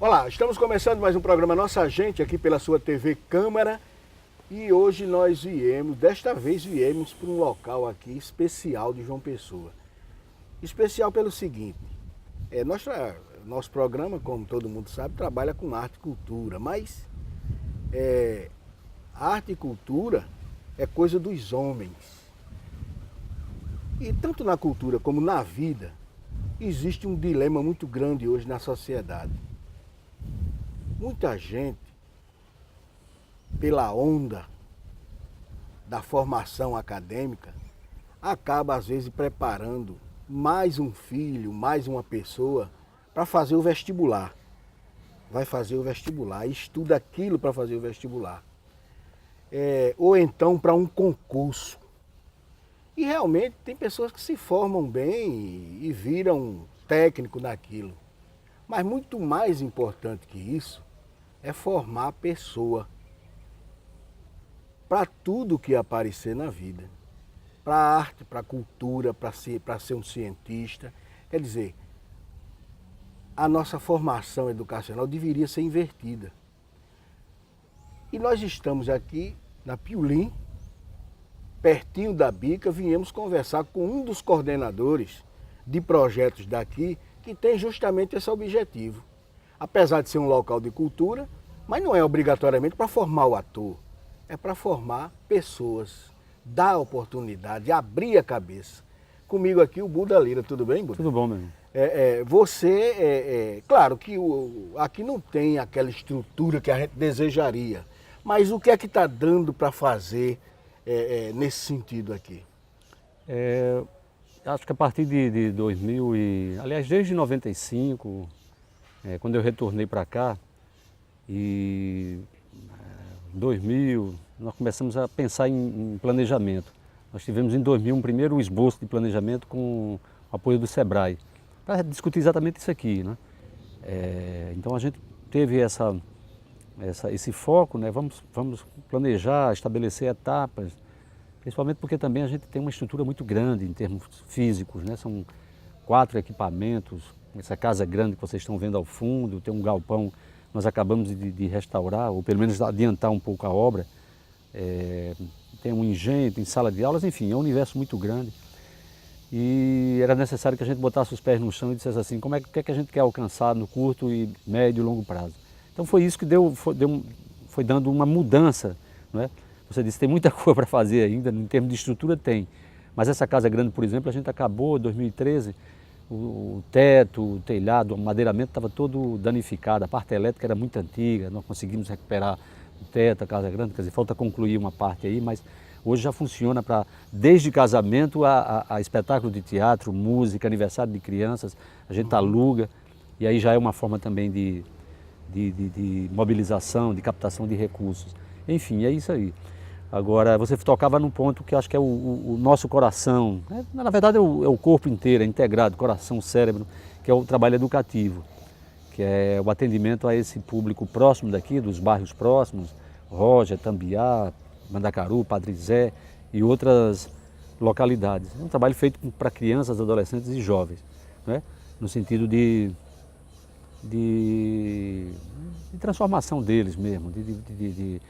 Olá, estamos começando mais um programa Nossa Gente aqui pela sua TV Câmara e hoje nós desta vez viemos para um local aqui especial de João Pessoa. Especial pelo seguinte, nosso programa, como todo mundo sabe, trabalha com arte e cultura, mas arte e cultura é coisa dos homens. E tanto na cultura como na vida, existe um dilema muito grande hoje na sociedade. Muita gente, pela onda da formação acadêmica, acaba às vezes preparando mais um filho, mais uma pessoa para fazer o vestibular. Vai fazer o vestibular, estuda aquilo para fazer o vestibular. Ou então para um concurso. E realmente tem pessoas que se formam bem e viram técnico naquilo. Mas muito mais importante que isso é formar a pessoa para tudo que aparecer na vida. Para a arte, para a cultura, para ser um cientista. Quer dizer, a nossa formação educacional deveria ser invertida. E nós estamos aqui na Piolim, pertinho da Bica, viemos conversar com um dos coordenadores de projetos daqui que tem justamente esse objetivo. Apesar de ser um local de cultura, mas não é obrigatoriamente para formar o ator, é para formar pessoas, dar oportunidade, abrir a cabeça. Comigo aqui o Buda Lira, tudo bem, Buda? Tudo bom, meu irmão. Claro que aqui não tem aquela estrutura que a gente desejaria, mas o que é que está dando para fazer nesse sentido aqui? Acho que a partir de 2000 aliás, desde 95, quando eu retornei para cá, e em 2000, nós começamos a pensar em planejamento. Nós tivemos em 2000 um primeiro esboço de planejamento com o apoio do Sebrae, para discutir exatamente isso aqui, né? Então a gente teve esse foco, né? Vamos planejar, estabelecer etapas, principalmente porque também a gente tem uma estrutura muito grande em termos físicos, né? São 4 equipamentos, essa casa grande que vocês estão vendo ao fundo, tem um galpão, nós acabamos de restaurar, ou pelo menos adiantar um pouco a obra. Tem um engenho, tem sala de aulas, enfim, é um universo muito grande. E era necessário que a gente botasse os pés no chão e dissesse assim, o que é que a gente quer alcançar no curto e médio e longo prazo. Então foi isso que foi dando uma mudança, não é? Você disse, tem muita coisa para fazer ainda, em termos de estrutura tem. Mas essa casa grande, por exemplo, a gente acabou em 2013, o teto, o telhado, o madeiramento estava todo danificado, a parte elétrica era muito antiga, nós conseguimos recuperar o teto, a casa grande, quer dizer, falta concluir uma parte aí, mas hoje já funciona desde casamento a espetáculo de teatro, música, aniversário de crianças, a gente aluga, e aí já é uma forma também de mobilização, de captação de recursos. Enfim, é isso aí. Agora, você tocava num ponto que eu acho que é o nosso coração, na verdade é o corpo inteiro, é integrado, coração, cérebro, que é o trabalho educativo, que é o atendimento a esse público próximo daqui, dos bairros próximos, Roja, Tambiá, Mandacaru, Padre Zé e outras localidades. É um trabalho feito para crianças, adolescentes e jovens, né? No sentido de transformação deles mesmo, de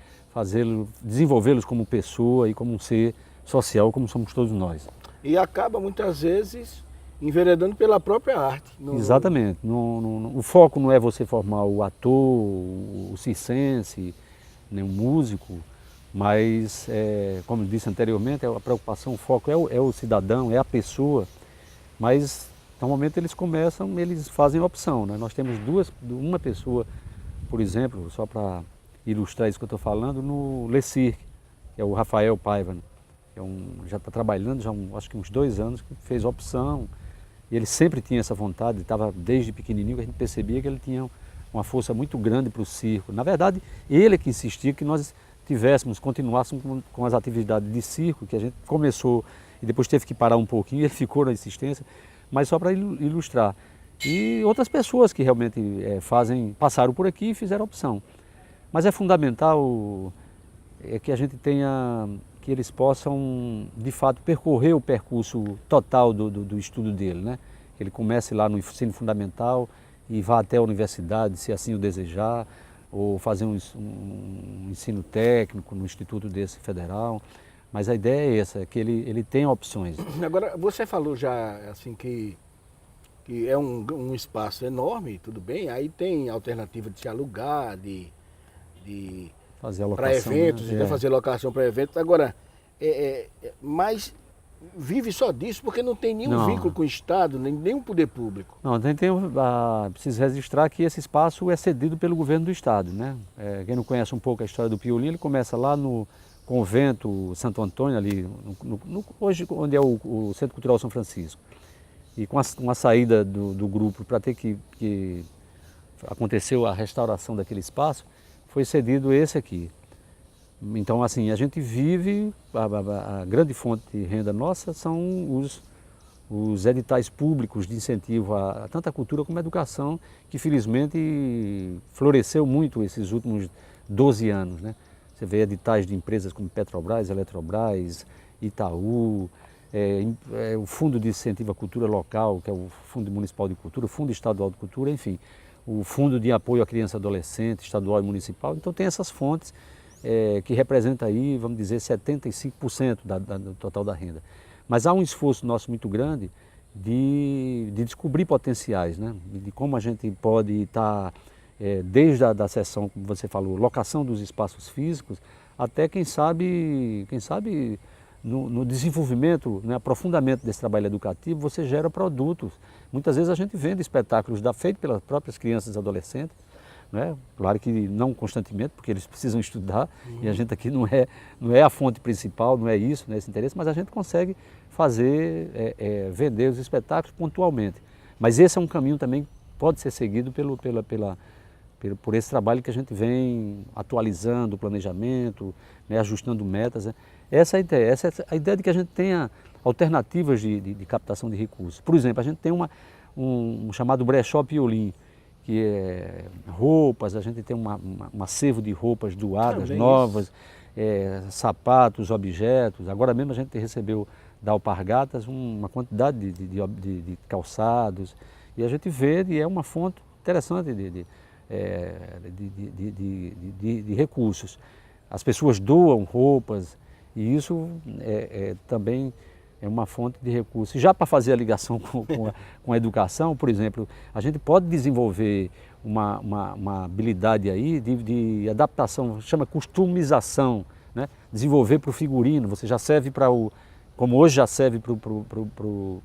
desenvolvê-los como pessoa e como um ser social, como somos todos nós. E acaba muitas vezes enveredando pela própria arte. Exatamente. O foco não é você formar o ator, o circense, nem o músico, mas, como eu disse anteriormente, a preocupação, o foco é o cidadão, é a pessoa, mas normalmente eles fazem opção, né? Nós temos uma pessoa, por exemplo, só para ilustrar isso que eu estou falando, no Le Cirque, que é o Rafael Paiva, né? Já está trabalhando, acho que uns 2 anos, que fez opção, e ele sempre tinha essa vontade, estava desde pequenininho, que a gente percebia que ele tinha uma força muito grande para o circo. Na verdade, ele que insistia que nós continuássemos com as atividades de circo, que a gente começou e depois teve que parar um pouquinho, ele ficou na insistência, mas só para ilustrar. E outras pessoas que realmente passaram por aqui e fizeram opção. Mas é fundamental que a gente que eles possam, de fato, percorrer o percurso total do estudo dele, né? Que ele comece lá no ensino fundamental e vá até a universidade, se assim o desejar, ou fazer um ensino técnico no instituto desse federal. Mas a ideia é essa, que ele tem opções. Agora, você falou já assim que é um espaço enorme, tudo bem, aí tem alternativa de se alugar, de Fazer para alocação, eventos, né? fazer locação para eventos. Agora, mas vive só disso porque não tem nenhum Não. vínculo com o Estado, nenhum poder público. Não, preciso registrar que esse espaço é cedido pelo governo do estado, né? Quem não conhece um pouco a história do Piolim, ele começa lá no convento Santo Antônio, ali, hoje onde é o Centro Cultural São Francisco. E com a saída do grupo para ter que aconteceu a restauração daquele espaço, foi cedido esse aqui. Então, assim, a gente vive, a grande fonte de renda nossa são os editais públicos de incentivo a tanto a cultura como a educação, que felizmente floresceu muito esses últimos 12 anos, né? Você vê editais de empresas como Petrobras, Eletrobras, Itaú, o Fundo de Incentivo à Cultura Local, que é o Fundo Municipal de Cultura, o Fundo Estadual de Cultura, enfim, o Fundo de Apoio à Criança e Adolescente, estadual e municipal. Então tem essas fontes que representam aí, vamos dizer, 75% do total da renda. Mas há um esforço nosso muito grande de descobrir potenciais, né? De como a gente pode estar, desde a seção, como você falou, locação dos espaços físicos, até quem sabe no desenvolvimento, no aprofundamento desse trabalho educativo, você gera produtos. Muitas vezes a gente vende espetáculos feitos pelas próprias crianças e adolescentes, né? Claro que não constantemente, porque eles precisam estudar, e a gente aqui não é a fonte principal, não é isso, não é esse interesse, mas a gente consegue fazer, vender os espetáculos pontualmente. Mas esse é um caminho também que pode ser seguido por esse trabalho que a gente vem atualizando o planejamento, né, ajustando metas. Né? Essa é a ideia de que a gente tenha alternativas de captação de recursos. Por exemplo, a gente tem um chamado brechó Piolim, que é roupas, a gente tem um acervo de roupas doadas, novas, sapatos, objetos. Agora mesmo a gente recebeu da Alpargatas uma quantidade de calçados, e a gente vê, e é uma fonte interessante de recursos. As pessoas doam roupas, e isso também é uma fonte de recursos. E já para fazer a ligação com a educação, por exemplo, a gente pode desenvolver uma habilidade aí de adaptação, chama customização, né? Desenvolver para o figurino, você já serve como hoje já serve para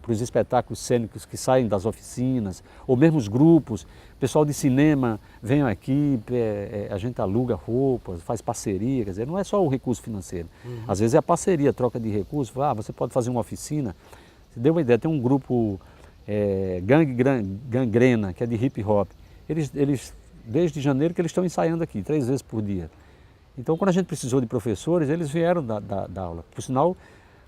os espetáculos cênicos que saem das oficinas, ou mesmo os grupos, pessoal de cinema vem aqui, a gente aluga roupas, faz parceria, quer dizer, não é só o recurso financeiro. Às vezes é a parceria, a troca de recursos, você pode fazer uma oficina. Você deu uma ideia, tem um grupo Gangrena, que é de hip hop. Eles desde janeiro que eles estão ensaiando aqui, 3 vezes por dia. Então, quando a gente precisou de professores, eles vieram da aula. Por sinal,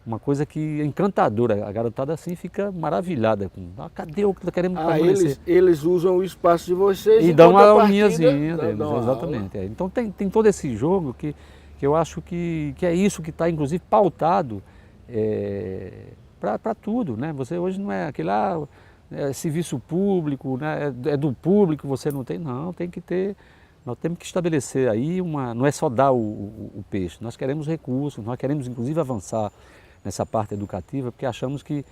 uma coisa que é encantadora, a garotada assim fica maravilhada com, cadê o que queremos permanecer? Eles usam o espaço de vocês e dão uma aulinhazinha deles, exatamente. Então tem todo esse jogo que eu acho que é isso que está inclusive pautado para tudo, né? Você hoje não é aquele serviço público, né? É do público, você não tem, não, tem que ter. Nós temos que estabelecer aí não é só dar o peixe, nós queremos recursos, nós queremos inclusive avançar nessa parte educativa, porque achamos que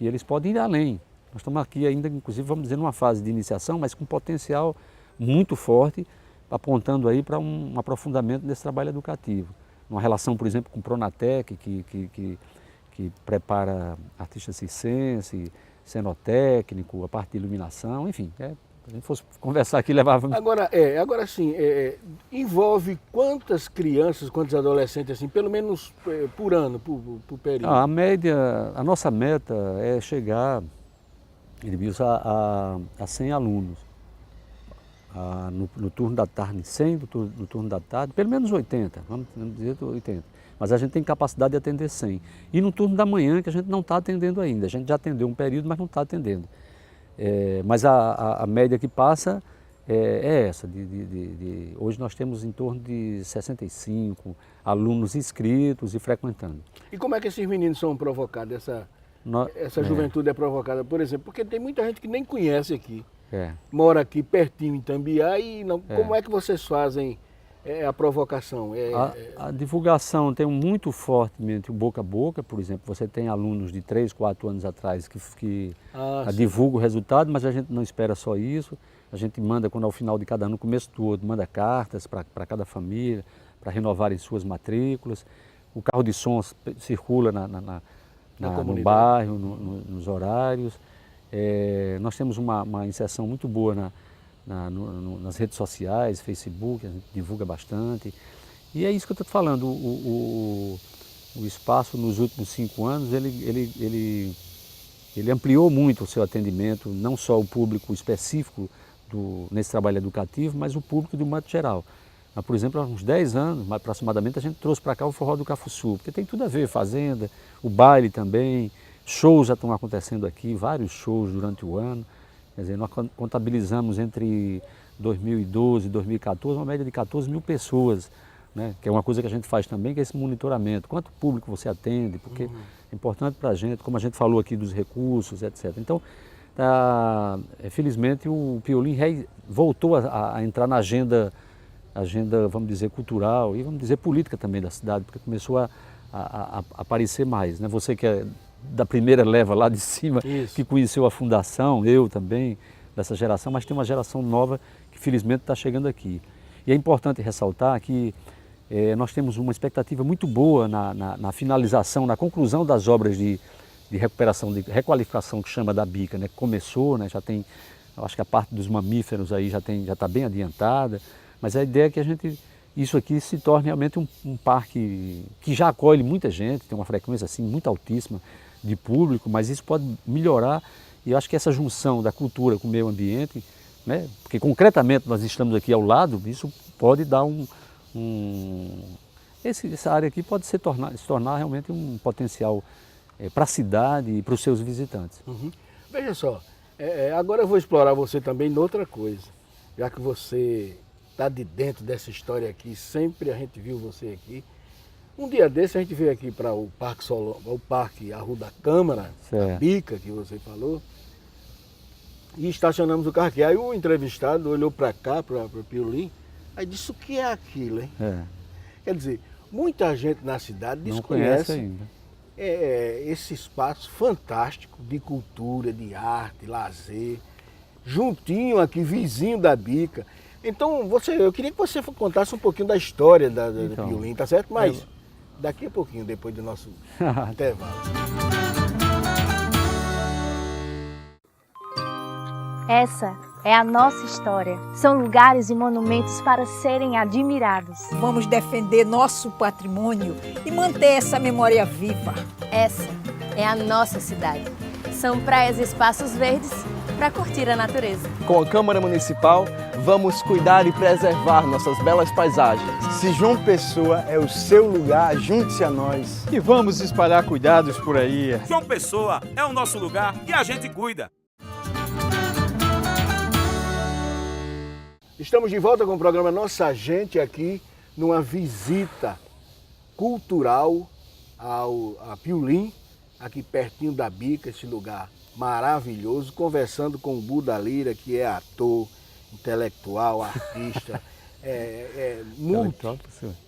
eles podem ir além. Nós estamos aqui ainda, inclusive, vamos dizer, numa fase de iniciação, mas com potencial muito forte, apontando aí para um aprofundamento desse trabalho educativo. Uma relação, por exemplo, com o Pronatec, que prepara artista circense, cenotécnico, a parte de iluminação, enfim. Se a gente fosse conversar aqui, levava... Agora sim, envolve quantas crianças, quantos adolescentes, assim, pelo menos por ano, por período? A nossa meta é chegar, Edmilson, a 100 alunos. No turno da tarde, 100 no turno da tarde, pelo menos 80, vamos dizer 80. Mas a gente tem capacidade de atender 100. E no turno da manhã, que a gente não está atendendo ainda. A gente já atendeu um período, mas não está atendendo. Mas a média que passa é essa. Hoje nós temos em torno de 65 alunos inscritos e frequentando. E como é que esses meninos são provocados, essa juventude é provocada? Por exemplo, porque tem muita gente que nem conhece aqui. É. Mora aqui pertinho em Tambiá e não, como é que vocês fazem a provocação? A divulgação tem muito fortemente o boca a boca, por exemplo, você tem alunos de 3, 4 anos atrás que divulgam o resultado, mas a gente não espera só isso, a gente manda, quando ao final de cada ano, no começo do outro, manda cartas para cada família, para renovarem suas matrículas, o carro de som circula no bairro, nos horários. Nós temos uma inserção muito boa nas redes sociais, Facebook, a gente divulga bastante. E é isso que eu estou falando, o espaço nos últimos 5 anos, ele ampliou muito o seu atendimento, não só o público específico nesse trabalho educativo, mas o público de um modo geral. Por exemplo, há uns 10 anos, aproximadamente, a gente trouxe para cá o Forró do Cafuçu, porque tem tudo a ver, fazenda, o baile também, shows já estão acontecendo aqui, vários shows durante o ano. Quer dizer, nós contabilizamos entre 2012 e 2014 uma média de 14 mil pessoas, né? Que é uma coisa que a gente faz também, que é esse monitoramento. Quanto público você atende, porque é importante para a gente, como a gente falou aqui dos recursos, etc. Então, felizmente, o Piolim voltou a entrar na agenda, vamos dizer, cultural e, vamos dizer, política também da cidade, porque começou a aparecer mais, né? Você que é da primeira leva lá de cima, que conheceu a fundação, eu também, dessa geração, mas tem uma geração nova que felizmente está chegando aqui. E é importante ressaltar que nós temos uma expectativa muito boa na finalização, na conclusão das obras de recuperação, de requalificação que chama da Bica, né? Começou, né? Já tem, eu acho que a parte dos mamíferos aí já está bem adiantada, mas a ideia é que isso aqui se torne realmente um parque que já acolhe muita gente, tem uma frequência assim muito altíssima de público, mas isso pode melhorar, e eu acho que essa junção da cultura com o meio ambiente, né, porque concretamente nós estamos aqui ao lado, isso pode dar essa área aqui pode se tornar realmente um potencial para a cidade e para os seus visitantes. Veja só, agora eu vou explorar você também noutra coisa, já que você está de dentro dessa história aqui, sempre a gente viu você aqui. Um dia desse a gente veio aqui para o Parque Arruda da Câmara, a Bica, que você falou, e estacionamos o carro aqui. Aí o entrevistado olhou para cá, para o Piolim, aí disse: o que é aquilo, hein? Quer dizer, muita gente na cidade desconhece ainda esse espaço fantástico de cultura, de arte, lazer, juntinho aqui, vizinho da Bica. Então, eu queria que você contasse um pouquinho da história do Piolim, tá certo? Mas daqui a pouquinho, depois do nosso intervalo. Essa é a nossa história. São lugares e monumentos para serem admirados. Vamos defender nosso patrimônio e manter essa memória viva. Essa é a nossa cidade. São praias e espaços verdes para curtir a natureza. Com a Câmara Municipal, vamos cuidar e preservar nossas belas paisagens. Se João Pessoa é o seu lugar, junte-se a nós. E vamos espalhar cuidados por aí. João Pessoa é o nosso lugar e a gente cuida. Estamos de volta com o programa Nossa Gente aqui numa visita cultural a Piolim, aqui pertinho da Bica, esse lugar maravilhoso, conversando com o Buda Lira, que é ator, intelectual, artista,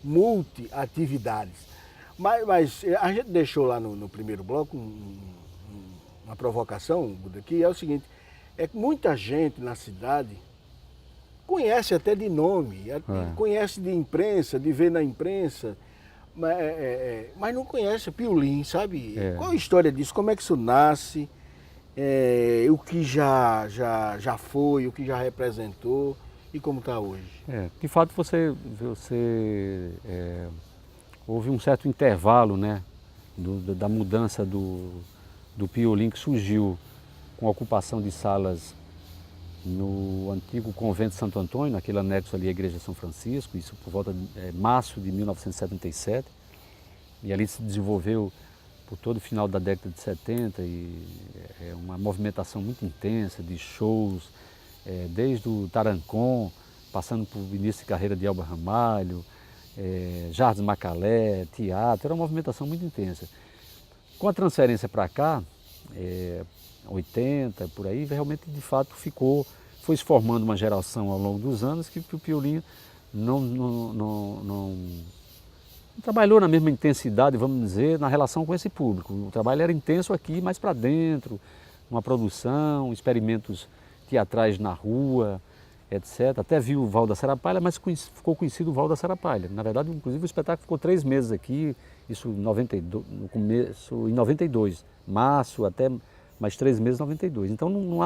multi-atividades. Mas a gente deixou lá no primeiro bloco uma provocação, Buda, que é o seguinte: é que muita gente na cidade conhece até de nome, conhece de imprensa, de ver na imprensa, mas não conhece Piolim, sabe? Qual a história disso? Como é que isso nasce? O que já foi, o que já representou e como está hoje? De fato, houve um certo intervalo, né, da mudança do Piolim, que surgiu com a ocupação de salas no antigo convento de Santo Antônio, naquele anexo ali à igreja de São Francisco, isso por volta de março de 1977, e ali se desenvolveu por todo o final da década de 70 e uma movimentação muito intensa de shows, desde o Tarancon, passando por início de carreira de Elba Ramalho, Jardim Macalé, teatro, era uma movimentação muito intensa. Com a transferência para cá, 80, por aí, realmente, de fato, foi se formando uma geração ao longo dos anos que o Piolim não trabalhou na mesma intensidade, vamos dizer, na relação com esse público. O trabalho era intenso aqui, mais para dentro, uma produção, experimentos teatrais na rua, etc. Até vi o Val da Sarapalha, mas ficou conhecido o Val da Sarapalha. Na verdade, inclusive, o espetáculo ficou 3 meses aqui, isso no começo, em 92, março até mais 3 meses em 92. Então não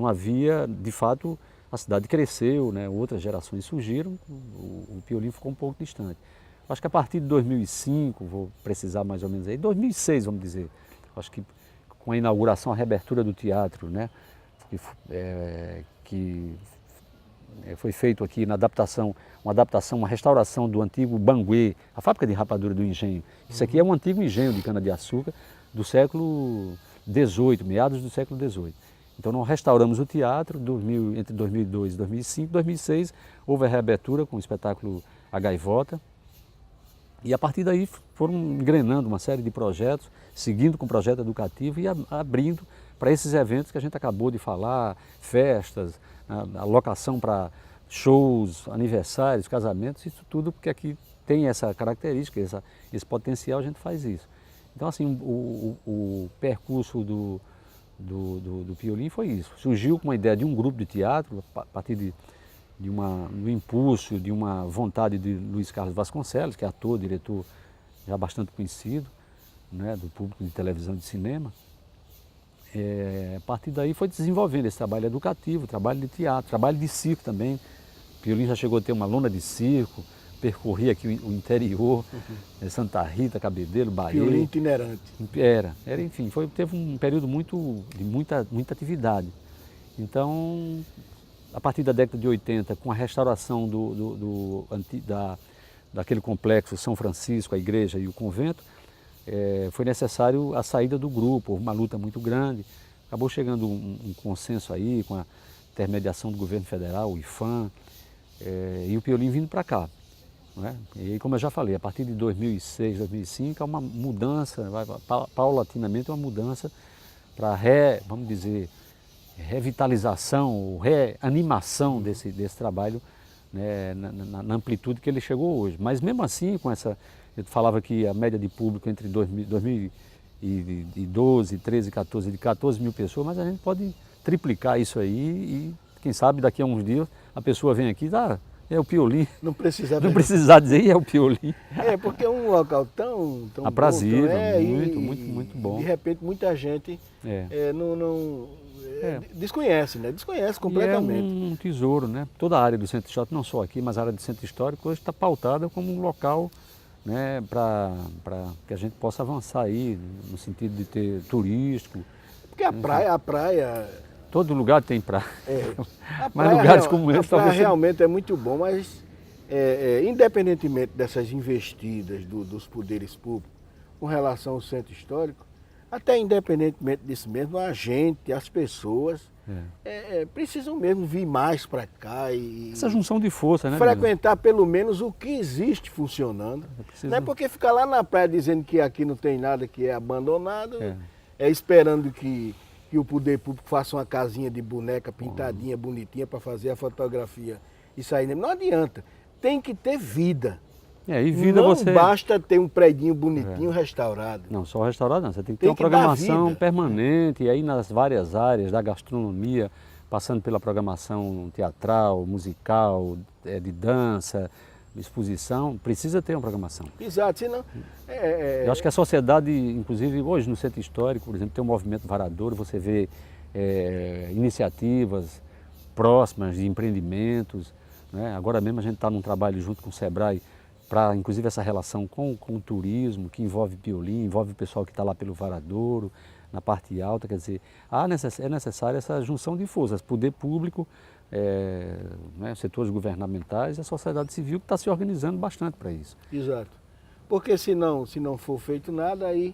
havia, de fato, a cidade cresceu, né? Outras gerações surgiram, o Piolim ficou um pouco distante. Acho que a partir de 2005, vou precisar mais ou menos aí, 2006, vamos dizer, acho que com a inauguração, a reabertura do teatro, né? Que foi feito aqui na uma restauração do antigo Banguê, a fábrica de rapadura do engenho. Isso aqui é um antigo engenho de cana-de-açúcar do século XVIII, meados do século XVIII. Então nós restauramos o teatro entre 2002 e 2005, 2006 houve a reabertura com o espetáculo A Gaivota e a partir daí foram engrenando uma série de projetos, seguindo com o projeto educativo e abrindo para esses eventos que a gente acabou de falar, festas, a locação para shows, aniversários, casamentos, isso tudo porque aqui tem essa característica, esse potencial, a gente faz isso. Então assim, o percurso do Piolim foi isso. Surgiu com uma ideia de um grupo de teatro, a partir do impulso, de uma vontade de Luiz Carlos Vasconcelos, que é ator, diretor já bastante conhecido, né, do público de televisão e de cinema. A partir daí foi desenvolvendo esse trabalho educativo, trabalho de teatro, trabalho de circo também. O Piolim já chegou a ter uma lona de circo, percorria aqui o interior, Santa Rita, Cabedelo, Bahia. Piolim itinerante. Enfim, teve um período de muita atividade. Então, a partir da década de 80, com a restauração daquele complexo São Francisco, a igreja e o convento, foi necessário a saída do grupo, houve uma luta muito grande, acabou chegando um consenso aí com a intermediação do governo federal, o IFAM, e o Piolim vindo para cá. Né? E aí, como eu já falei, a partir de 2006, 2005, há uma mudança, paulatinamente uma mudança para vamos dizer, revitalização, reanimação desse trabalho, né, na amplitude que ele chegou hoje. Mas mesmo assim, eu falava que a média de público entre 2012, 13, 14, de 14 mil pessoas, mas a gente pode triplicar isso aí e quem sabe daqui a uns dias a pessoa vem aqui e é o Piolim. Não precisar dizer, é o Piolim. Porque é um local tão aprazível, bom, muito bom. De repente muita gente desconhece, né? Desconhece completamente. E é um tesouro, né? Toda a área do centro histórico, não só aqui, mas a área do centro histórico hoje está pautada como um local, né, para que a gente possa avançar aí, no sentido de ter turístico. Porque a praia... Todo lugar tem praia. Mas lugares como esse talvez... realmente é muito bom, mas independentemente dessas investidas dos poderes públicos com relação ao centro histórico, até independentemente disso mesmo, a gente, as pessoas, precisam mesmo vir mais para cá e... Essa junção de força, né? Frequentar pelo menos o que existe funcionando. Não é porque ficar lá na praia dizendo que aqui não tem nada, que é abandonado, esperando que o poder público faça uma casinha de boneca pintadinha, bonitinha, para fazer a fotografia e sair. Não adianta, tem que ter vida. E vida não basta ter um predinho bonitinho restaurado. Não, só restaurado não, você tem que ter uma programação permanente, e aí nas várias áreas da gastronomia, passando pela programação teatral, musical, de dança, exposição, precisa ter uma programação. Exato, senão... Eu acho que a sociedade, inclusive hoje no centro histórico, por exemplo, tem o movimento Varadouro, você vê iniciativas próximas de empreendimentos, né? Agora mesmo a gente está num trabalho junto com o Sebrae, para inclusive essa relação com o turismo, que envolve Piolim, envolve o pessoal que está lá pelo Varadouro, na parte alta, quer dizer, é necessária essa junção de forças, poder público, né, setores governamentais e a sociedade civil que está se organizando bastante para isso. Exato, porque se não for feito nada, aí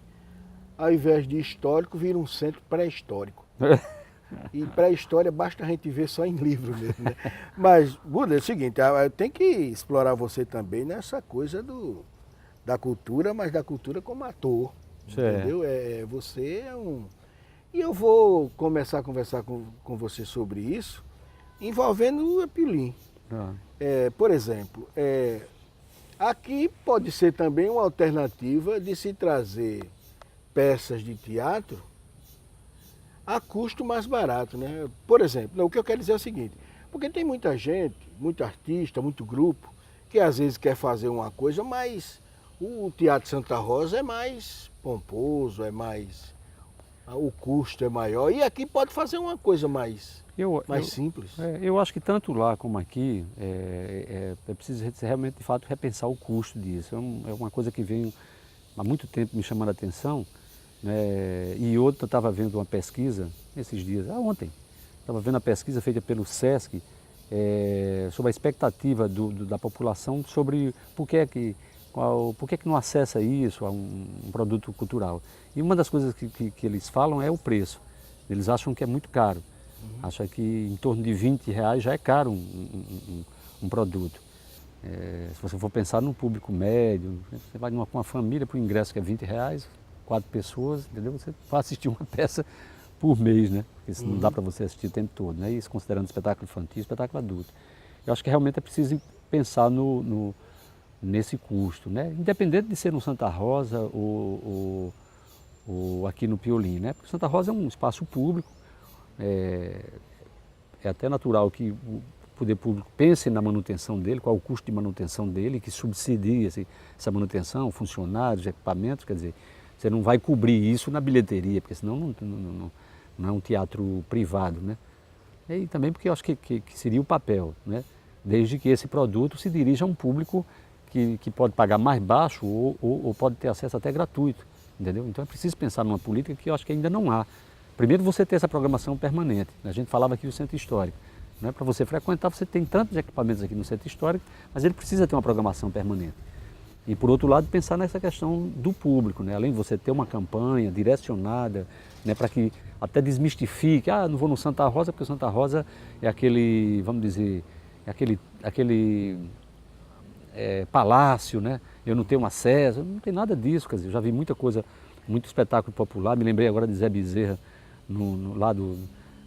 ao invés de histórico, vira um centro pré-histórico. E pré-história basta a gente ver só em livro mesmo, né? Mas, Buda, é o seguinte, eu tenho que explorar você também nessa coisa da cultura, mas da cultura como ator, entendeu? Você E eu vou começar a conversar com você sobre isso, envolvendo o Epiolim. Por exemplo, aqui pode ser também uma alternativa de se trazer peças de teatro a custo mais barato, né? Por exemplo, o que eu quero dizer é o seguinte, porque tem muita gente, muito artista, muito grupo, que às vezes quer fazer uma coisa, mas o Teatro Santa Rosa é mais pomposo, o custo é maior, e aqui pode fazer uma coisa mais simples. Eu acho que tanto lá como aqui é preciso realmente, de fato, repensar o custo disso. É uma coisa que vem há muito tempo me chamando a atenção, né? E eu estava vendo uma pesquisa esses dias, ontem, estava vendo a pesquisa feita pelo SESC sobre a expectativa da população sobre por que não acessa isso, a um produto cultural. E uma das coisas que eles falam é o preço. Eles acham que é muito caro. Acham que em torno de R$20 já é caro um produto. Se você for pensar num público médio, você vai com uma família para o ingresso que é R$20, 4 pessoas, entendeu? Você vai assistir uma peça por mês, né? Porque isso não dá para você assistir o tempo todo, né? Isso considerando espetáculo infantil e espetáculo adulto. Eu acho que realmente é preciso pensar nesse custo, né? Independente de ser no Santa Rosa ou aqui no Piolim, né? Porque Santa Rosa é um espaço público, é até natural que o poder público pense na manutenção dele, qual é o custo de manutenção dele, que subsidie essa manutenção, funcionários, equipamentos, quer dizer, você não vai cobrir isso na bilheteria, porque senão não é um teatro privado, né? E também porque eu acho que seria o papel, né? Desde que esse produto se dirija a um público que pode pagar mais baixo ou pode ter acesso até gratuito, entendeu? Então é preciso pensar numa política que eu acho que ainda não há. Primeiro você ter essa programação permanente. A gente falava aqui do Centro Histórico, né? Para você frequentar, você tem tantos equipamentos aqui no Centro Histórico, mas ele precisa ter uma programação permanente. E por outro lado, pensar nessa questão do público, né? Além de você ter uma campanha direcionada, né? Para que até desmistifique, não vou no Santa Rosa, porque o Santa Rosa é aquele, vamos dizer, aquele palácio, né? Eu não tenho acesso, não tem nada disso, quer dizer, eu já vi muita coisa, muito espetáculo popular, me lembrei agora de Zé Bezerra,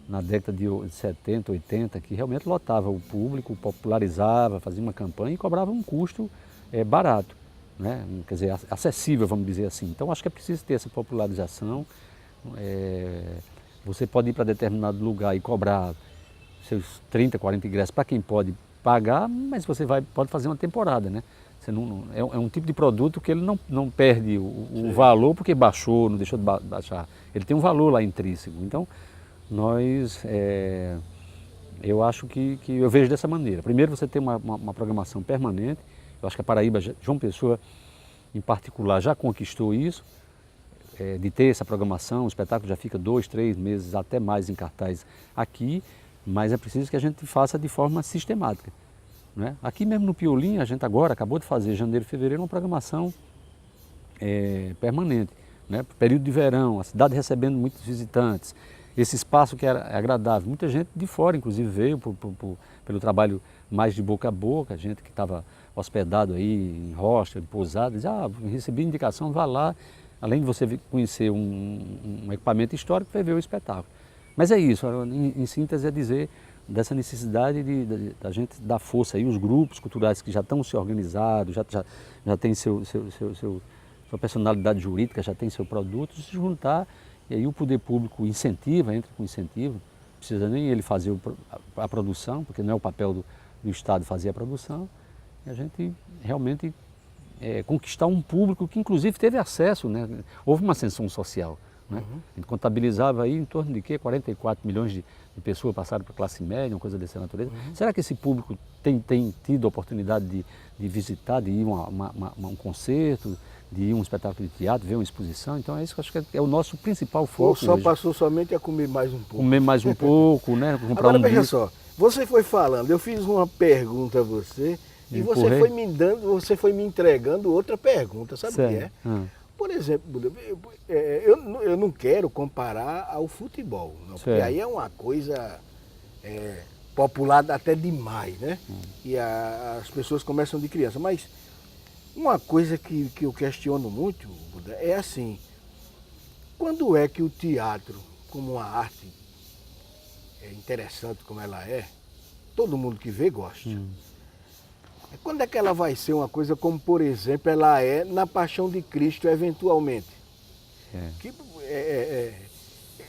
na década de 70, 80, que realmente lotava o público, popularizava, fazia uma campanha e cobrava um custo barato, né? Quer dizer, acessível, vamos dizer assim. Então acho que é preciso ter essa popularização. Você pode ir para determinado lugar e cobrar seus 30, 40 ingressos para quem pode pagar, mas você pode fazer uma temporada, né? Você é um tipo de produto que ele não perde o valor porque baixou, não deixou de baixar. Ele tem um valor lá intrínseco. Então, eu acho que eu vejo dessa maneira. Primeiro, você tem uma programação permanente. Eu acho que a Paraíba, João Pessoa em particular, já conquistou isso, de ter essa programação. O espetáculo já fica 2, 3 meses, até mais em cartaz aqui, mas é preciso que a gente faça de forma sistemática, né? Aqui mesmo no Piolim, a gente agora acabou de fazer, janeiro e fevereiro, uma programação permanente, né? Período de verão, a cidade recebendo muitos visitantes, esse espaço que era agradável. Muita gente de fora, inclusive, veio pelo trabalho mais de boca a boca, gente que estava hospedado aí em hostel, em pousada, diz, recebi indicação, vá lá, além de você conhecer um equipamento histórico, vai ver o espetáculo. Mas é isso, em síntese é dizer dessa necessidade da gente dar força aí, os grupos culturais que já estão se organizados, já tem sua personalidade jurídica, já tem seu produto, se juntar, e aí o poder público incentiva, entra com incentivo, não precisa nem ele fazer a produção, porque não é o papel do Estado fazer a produção, e a gente realmente conquistar um público que inclusive teve acesso, né? Houve uma ascensão social. Né? A gente contabilizava aí em torno de 44 milhões de pessoas passaram para a classe média, uma coisa dessa natureza. Será que esse público tem tido a oportunidade de visitar, de ir a um concerto, de ir a um espetáculo de teatro, ver uma exposição? Então é isso que eu acho que é o nosso principal foco. Ou só hoje. Passou somente a comer mais um pouco. Comer mais um pouco, né? Comprar Agora veja só, você foi falando, eu fiz uma pergunta a você e você foi me entregando outra pergunta, sabe o que é? Por exemplo, eu não quero comparar ao futebol, não, porque aí é uma coisa popular até demais, né? E as pessoas começam de criança. Mas uma coisa que eu questiono muito, Buda, é assim, quando é que o teatro como uma arte interessante como ela é, todo mundo que vê gosta. Quando é que ela vai ser uma coisa como, por exemplo, ela é na Paixão de Cristo, eventualmente?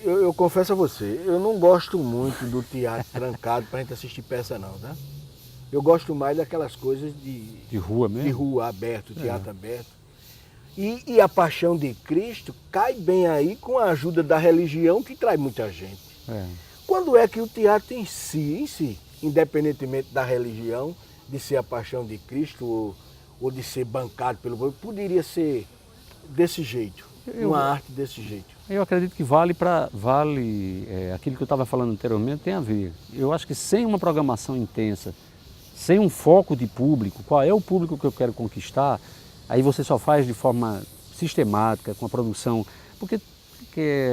Eu confesso a você, eu não gosto muito do teatro trancado para a gente assistir peça não, tá? Eu gosto mais daquelas coisas de rua mesmo? De rua, aberto, teatro aberto. E a Paixão de Cristo cai bem aí com a ajuda da religião que traz muita gente. Quando é que o teatro em si, independentemente da religião, de ser a Paixão de Cristo ou de ser bancado pelo povo, poderia ser desse jeito, uma arte desse jeito? Eu acredito que vale aquilo que eu estava falando anteriormente tem a ver. Eu acho que sem uma programação intensa, sem um foco de público, qual é o público que eu quero conquistar, aí você só faz de forma sistemática, com a produção, porque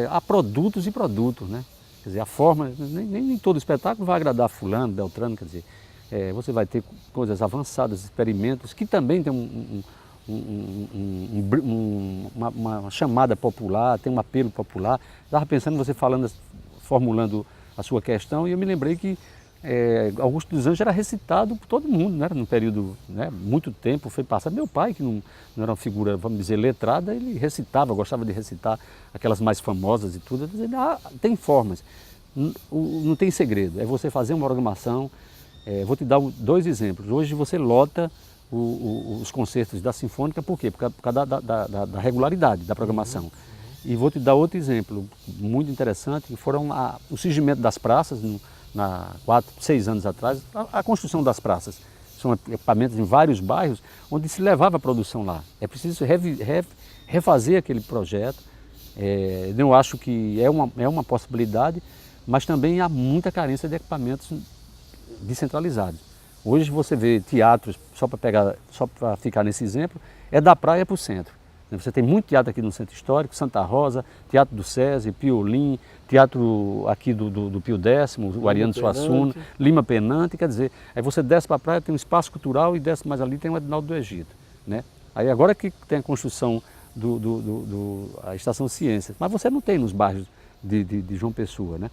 há produtos e produtos, né? Quer dizer, a forma, nem todo espetáculo vai agradar fulano, beltrano, quer dizer, você vai ter coisas avançadas, experimentos, que também tem uma chamada popular, tem um apelo popular. Estava pensando, você falando, formulando a sua questão, e eu me lembrei que Augusto dos Anjos era recitado por todo mundo, né? No período, né? Muito tempo foi passado. Meu pai, que não era uma figura, vamos dizer, letrada, ele recitava, gostava de recitar aquelas mais famosas e tudo. Dizendo, tem formas, não tem segredo, é você fazer uma programação. Vou te dar 2 exemplos. Hoje você lota os concertos da Sinfônica, por quê? Por causa da regularidade da programação. E vou te dar outro exemplo muito interessante, que foram o surgimento das praças, 4, 6 anos atrás, a construção das praças. São equipamentos em vários bairros, onde se levava a produção lá. É preciso refazer aquele projeto. Eu acho que é uma possibilidade, mas também há muita carência de equipamentos descentralizados. Hoje você vê teatros, só para ficar nesse exemplo, é da praia para o centro. Você tem muito teatro aqui no Centro Histórico, Santa Rosa, Teatro do SESI, Piolim, teatro aqui do Pio X, o Ariano Suassuna, Lima Penante, quer dizer, aí você desce para a praia, tem um espaço cultural e desce mais ali tem o Edinaldo do Egito, né? Aí agora que tem a construção a Estação Ciência, mas você não tem nos bairros de João Pessoa, né?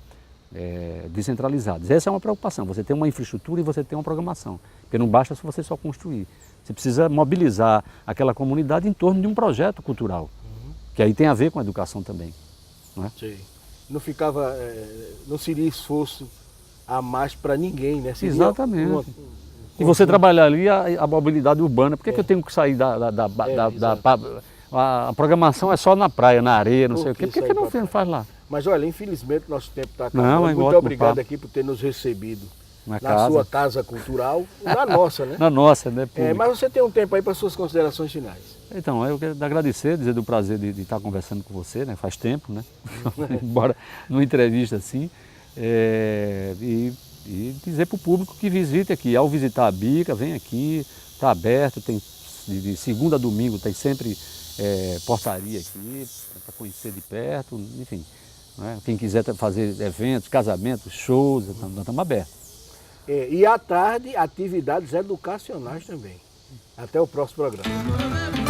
Descentralizados. Essa é uma preocupação, você tem uma infraestrutura e você tem uma programação, porque não basta você só construir. Você precisa mobilizar aquela comunidade em torno de um projeto cultural, que aí tem a ver com a educação também. Não é? Sim. Não seria esforço a mais para ninguém, né? Seria exatamente. E você trabalhar ali a mobilidade urbana, por que eu tenho que sair a programação é só na praia, na areia, não sei o quê, por que não faz lá? Mas olha, infelizmente nosso tempo está acabando. Muito obrigado aqui por ter nos recebido. Na sua casa cultural, na nossa, né? Na nossa, né? Mas você tem um tempo aí para suas considerações finais. Então, eu quero agradecer, dizer do prazer de estar conversando com você, né? Faz tempo, né? Embora numa entrevista assim. E dizer para o público que visite aqui. Ao visitar a Bica, vem aqui, está aberto, tem de segunda a domingo, tem sempre portaria aqui, para conhecer de perto, enfim. Né? Quem quiser fazer eventos, casamentos, shows, nós estamos abertos. E à tarde, atividades educacionais também. Até o próximo programa.